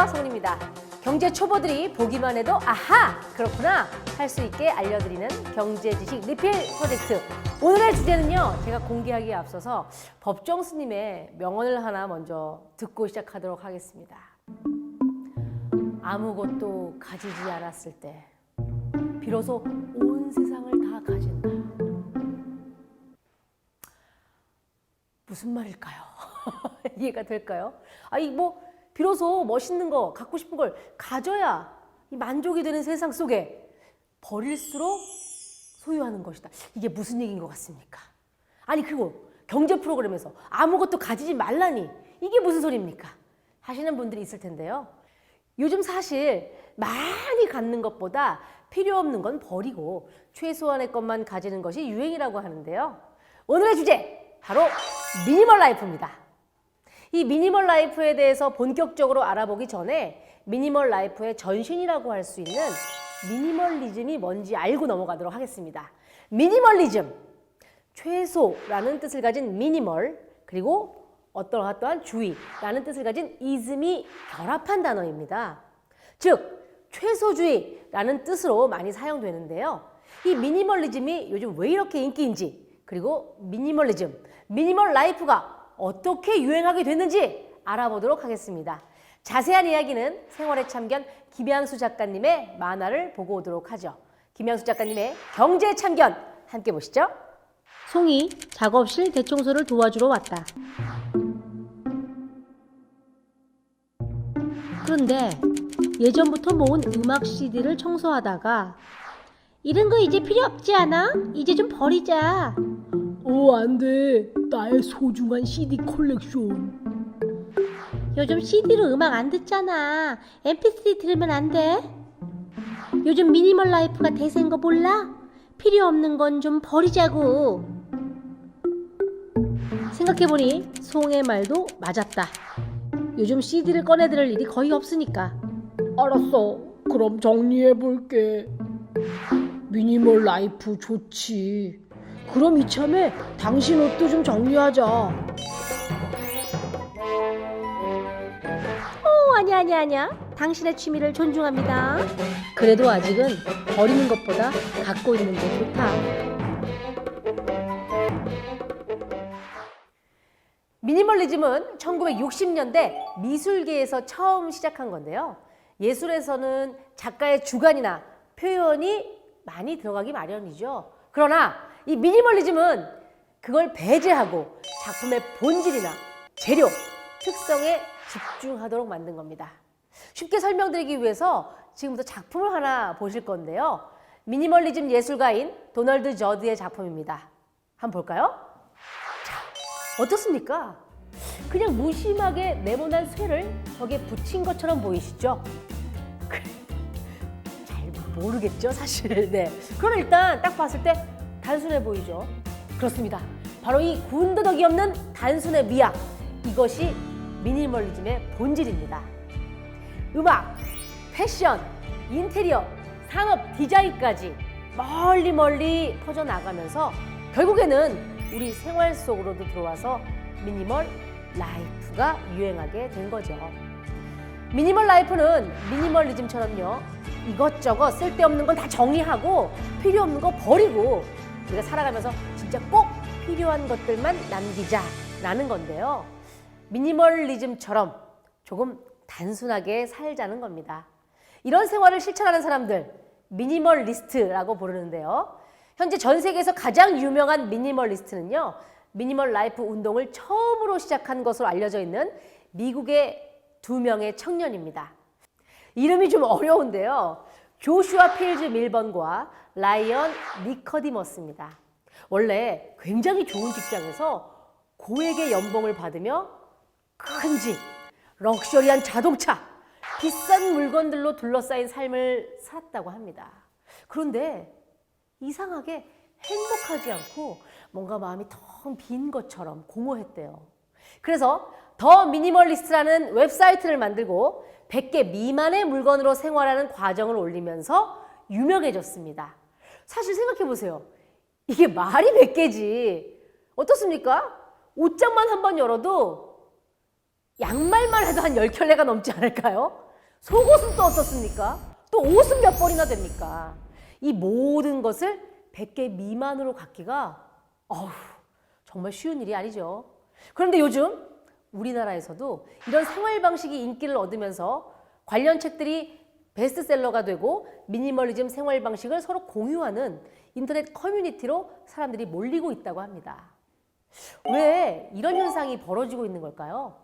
송은입니다. 경제 초보들이 보기만 해도 아하! 그렇구나! 할 수 있게 알려드리는 경제 지식 리필 프로젝트. 오늘의 주제는요, 제가 공개하기에 앞서서 법정 스님의 명언을 하나 먼저 듣고 시작하도록 하겠습니다. 아무것도 가지지 않았을 때 비로소 온 세상을 다 가진다. 무슨 말일까요? 이해가 될까요? 비로소 멋있는 거, 갖고 싶은 걸 가져야 이 만족이 되는 세상 속에 버릴수록 소유하는 것이다. 이게 무슨 얘기인 것 같습니까? 아니, 그리고 경제 프로그램에서 아무것도 가지지 말라니 이게 무슨 소리입니까? 하시는 분들이 있을 텐데요. 요즘 사실 많이 갖는 것보다 필요 없는 건 버리고 최소한의 것만 가지는 것이 유행이라고 하는데요. 오늘의 주제, 바로 미니멀 라이프입니다. 이 미니멀 라이프에 대해서 본격적으로 알아보기 전에 미니멀 라이프의 전신이라고 할 수 있는 미니멀리즘이 뭔지 알고 넘어가도록 하겠습니다. 미니멀리즘, 최소라는 뜻을 가진 미니멀, 그리고 어떠한 주의라는 뜻을 가진 이즘이 결합한 단어입니다. 즉, 최소주의라는 뜻으로 많이 사용되는데요. 이 미니멀리즘이 요즘 왜 이렇게 인기인지, 그리고 미니멀리즘, 미니멀 라이프가 어떻게 유행하게 됐는지 알아보도록 하겠습니다. 자세한 이야기는 생활의 참견 김양수 작가님의 만화를 보고 오도록 하죠. 김양수 작가님의 경제 참견 함께 보시죠. 송이 작업실 대청소를 도와주러 왔다. 그런데 예전부터 모은 음악 CD를 청소하다가 이런 거 이제 필요 없지 않아? 이제 좀 버리자. 안 돼. 나의 소중한 CD 컬렉션. 요즘 CD로 음악 안 듣잖아. MP3 들으면 안 돼? 요즘 미니멀 라이프가 대세인 거 몰라? 필요 없는 건 좀 버리자고. 생각해보니 송의 말도 맞았다. 요즘 CD를 꺼내들을 일이 거의 없으니까. 알았어. 그럼 정리해볼게. 미니멀 라이프 좋지. 그럼 이참에 당신 옷도 좀 정리하자. 아니야. 당신의 취미를 존중합니다. 그래도 아직은 버리는 것보다 갖고 있는 게 좋다. 미니멀리즘은 1960년대 미술계에서 처음 시작한 건데요. 예술에서는 작가의 주관이나 표현이 많이 들어가기 마련이죠. 그러나 이 미니멀리즘은 그걸 배제하고 작품의 본질이나 재료, 특성에 집중하도록 만든 겁니다. 쉽게 설명드리기 위해서 지금부터 작품을 하나 보실 건데요. 미니멀리즘 예술가인 도널드 저드의 작품입니다. 한번 볼까요? 자, 어떻습니까? 그냥 무심하게 네모난 쇠를 벽에 붙인 것처럼 보이시죠? 잘 모르겠죠, 사실. 네. 그럼 일단 딱 봤을 때 단순해 보이죠? 그렇습니다. 바로 이 군더더기 없는 단순의 미학, 이것이 미니멀리즘의 본질입니다. 음악, 패션, 인테리어, 산업, 디자인까지 멀리 퍼져나가면서 결국에는 우리 생활 속으로도 들어와서 미니멀 라이프가 유행하게 된 거죠. 미니멀 라이프는 미니멀리즘처럼요, 이것저것 쓸데없는 건 다 정리하고 필요 없는 거 버리고 우리가 살아가면서 진짜 꼭 필요한 것들만 남기자라는 건데요. 미니멀리즘처럼 조금 단순하게 살자는 겁니다. 이런 생활을 실천하는 사람들, 미니멀리스트라고 부르는데요. 현재 전 세계에서 가장 유명한 미니멀리스트는요, 미니멀 라이프 운동을 처음으로 시작한 것으로 알려져 있는 미국의 2명의 청년입니다. 이름이 좀 어려운데요. 조슈아 필즈 밀번과 라이언 니커디머스입니다. 원래 굉장히 좋은 직장에서 고액의 연봉을 받으며 큰 집, 럭셔리한 자동차, 비싼 물건들로 둘러싸인 삶을 살았다고 합니다. 그런데 이상하게 행복하지 않고 뭔가 마음이 텅 빈 것처럼 공허했대요. 그래서 더 미니멀리스트라는 웹사이트를 만들고 100개 미만의 물건으로 생활하는 과정을 올리면서 유명해졌습니다. 사실 생각해보세요. 이게 말이 100개지. 어떻습니까? 옷장만 한번 열어도 양말만 해도 한 10켤레가 넘지 않을까요? 속옷은 또 어떻습니까? 또 옷은 몇 벌이나 됩니까? 이 모든 것을 100개 미만으로 갖기가 정말 쉬운 일이 아니죠. 그런데 요즘 우리나라에서도 이런 생활 방식이 인기를 얻으면서 관련 책들이 베스트셀러가 되고 미니멀리즘 생활 방식을 서로 공유하는 인터넷 커뮤니티로 사람들이 몰리고 있다고 합니다. 왜 이런 현상이 벌어지고 있는 걸까요?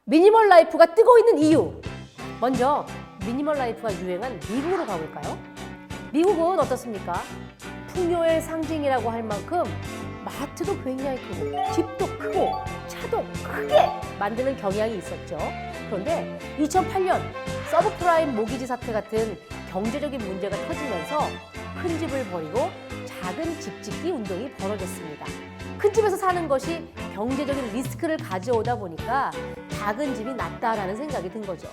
미니멀 라이프가 뜨고 있는 이유. 먼저 미니멀 라이프가 유행한 미국으로 가볼까요? 미국은 어떻습니까? 풍요의 상징이라고 할 만큼 마트도 굉장히 크고 집도 크고 차도 크게 만드는 경향이 있었죠. 그런데 2008년 서브프라임 모기지 사태 같은 경제적인 문제가 터지면서 큰 집을 버리고 작은 집 짓기 운동이 벌어졌습니다. 큰 집에서 사는 것이 경제적인 리스크를 가져오다 보니까 작은 집이 낫다라는 생각이 든 거죠.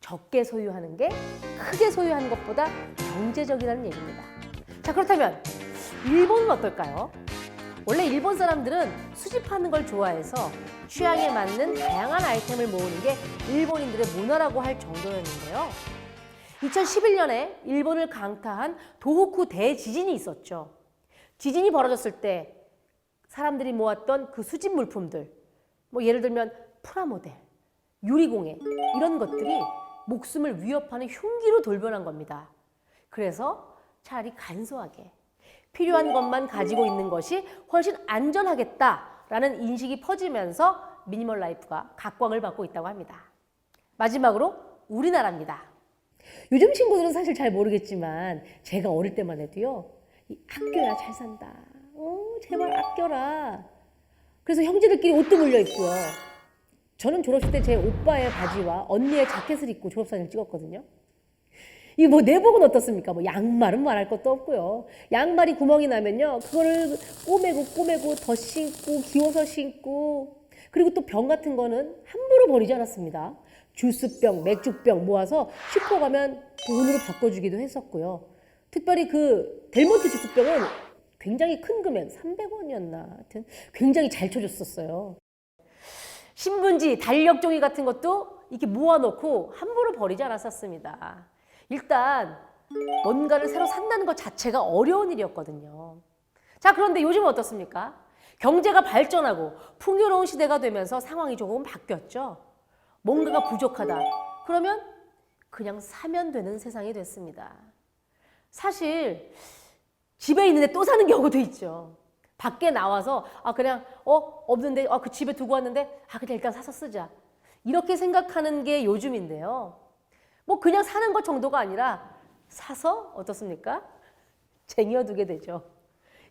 적게 소유하는 게 크게 소유하는 것보다 경제적이라는 얘기입니다. 자, 그렇다면 일본은 어떨까요? 원래 일본 사람들은 수집하는 걸 좋아해서 취향에 맞는 다양한 아이템을 모으는 게 일본인들의 문화라고 할 정도였는데요. 2011년에 일본을 강타한 도호쿠 대지진이 있었죠. 지진이 벌어졌을 때 사람들이 모았던 그 수집 물품들, 뭐 예를 들면 프라모델, 유리공예 이런 것들이 목숨을 위협하는 흉기로 돌변한 겁니다. 그래서 차라리 간소하게 필요한 것만 가지고 있는 것이 훨씬 안전하겠다라는 인식이 퍼지면서 미니멀 라이프가 각광을 받고 있다고 합니다. 마지막으로 우리나라입니다. 요즘 친구들은 사실 잘 모르겠지만 제가 어릴 때만 해도요. 아껴야 잘 산다. 제발 아껴라. 그래서 형제들끼리 옷도 물려 있고요. 저는 졸업식 때 제 오빠의 바지와 언니의 자켓을 입고 졸업사진을 찍었거든요. 이 뭐 내복은 어떻습니까? 뭐 양말은 말할 것도 없고요. 양말이 구멍이 나면요. 그거를 꼬매고 더 신고 기워서 신고 그리고 또 병 같은 거는 함부로 버리지 않았습니다. 주스병, 맥주병 모아서 슈퍼 가면 돈으로 바꿔주기도 했었고요. 특별히 그 델몬트 주스병은 굉장히 큰 금액, 300원이었나 하여튼 굉장히 잘 쳐줬었어요. 신문지, 달력종이 같은 것도 이렇게 모아놓고 함부로 버리지 않았었습니다. 일단 뭔가를 새로 산다는 것 자체가 어려운 일이었거든요. 자, 그런데 요즘은 어떻습니까? 경제가 발전하고 풍요로운 시대가 되면서 상황이 조금 바뀌었죠. 뭔가가 부족하다. 그러면 그냥 사면 되는 세상이 됐습니다. 사실 집에 있는데 또 사는 경우도 있죠. 밖에 나와서 그냥 없는데 그 집에 두고 왔는데 그냥 일단 사서 쓰자. 이렇게 생각하는 게 요즘인데요. 뭐 그냥 사는 것 정도가 아니라 사서 어떻습니까? 쟁여두게 되죠.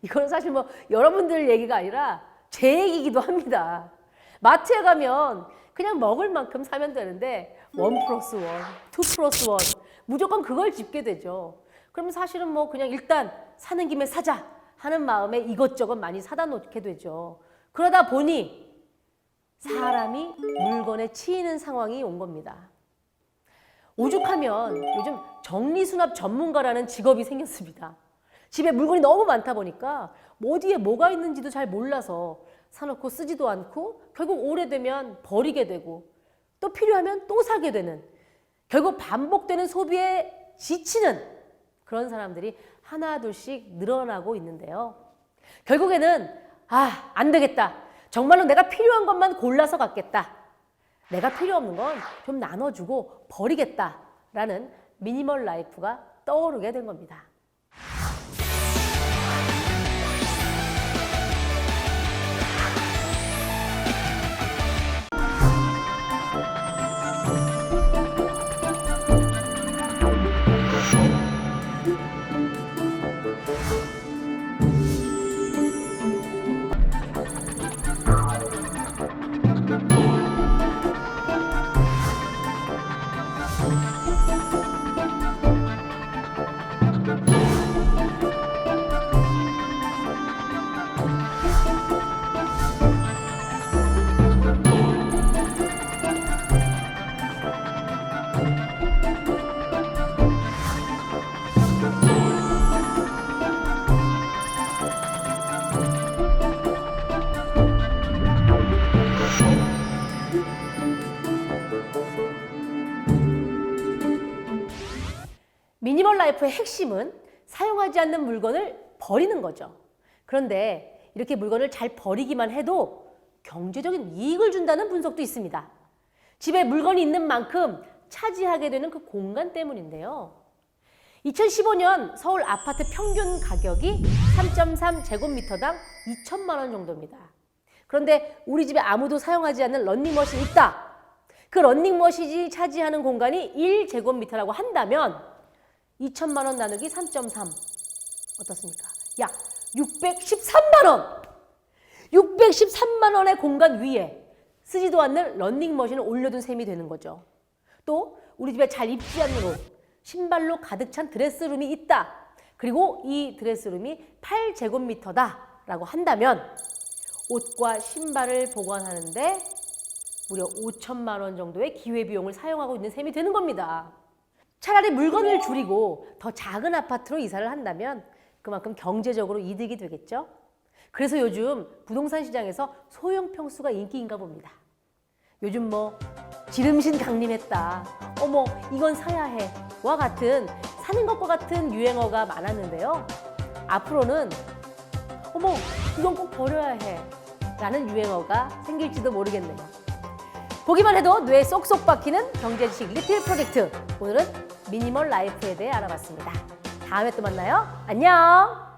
이건 사실 뭐 여러분들 얘기가 아니라 제 얘기이기도 합니다. 마트에 가면 그냥 먹을 만큼 사면 되는데 1+1, 2+1 무조건 그걸 집게 되죠. 그러면 사실은 뭐 그냥 일단 사는 김에 사자 하는 마음에 이것저것 많이 사다 놓게 되죠. 그러다 보니 사람이 물건에 치이는 상황이 온 겁니다. 오죽하면 요즘 정리수납 전문가라는 직업이 생겼습니다. 집에 물건이 너무 많다 보니까 어디에 뭐가 있는지도 잘 몰라서 사놓고 쓰지도 않고 결국 오래되면 버리게 되고 또 필요하면 또 사게 되는 결국 반복되는 소비에 지치는 그런 사람들이 하나 둘씩 늘어나고 있는데요. 결국에는 안 되겠다. 정말로 내가 필요한 것만 골라서 갖겠다. 내가 필요 없는 건 좀 나눠주고 버리겠다라는 미니멀 라이프가 떠오르게 된 겁니다. 라이프의 핵심은 사용하지 않는 물건을 버리는 거죠. 그런데 이렇게 물건을 잘 버리기만 해도 경제적인 이익을 준다는 분석도 있습니다. 집에 물건이 있는 만큼 차지하게 되는 그 공간 때문인데요. 2015년 서울 아파트 평균 가격이 3.3제곱미터당 2천만 원 정도입니다. 그런데 우리 집에 아무도 사용하지 않는 런닝머신이 있다. 그 런닝머신이 차지하는 공간이 1제곱미터라고 한다면 2천만 원 나누기 3.3 어떻습니까? 약 613만 원! 613만 원의 공간 위에 쓰지도 않는 런닝머신을 올려둔 셈이 되는 거죠. 또 우리 집에 잘 입지 않는 옷, 신발로 가득 찬 드레스룸이 있다. 그리고 이 드레스룸이 8제곱미터다라고 한다면 옷과 신발을 보관하는데 무려 5천만 원 정도의 기회비용을 사용하고 있는 셈이 되는 겁니다. 차라리 물건을 줄이고 더 작은 아파트로 이사를 한다면 그만큼 경제적으로 이득이 되겠죠. 그래서 요즘 부동산 시장에서 소형 평수가 인기인가 봅니다. 요즘 뭐 지름신 강림했다, 어머 이건 사야 해 와 같은 사는 것과 같은 유행어가 많았는데요. 앞으로는 어머 이건 꼭 버려야 해 라는 유행어가 생길지도 모르겠네요. 보기만 해도 뇌에 쏙쏙 박히는 경제지식 리틀 프로젝트, 오늘은 미니멀 라이프에 대해 알아봤습니다. 다음에 또 만나요. 안녕.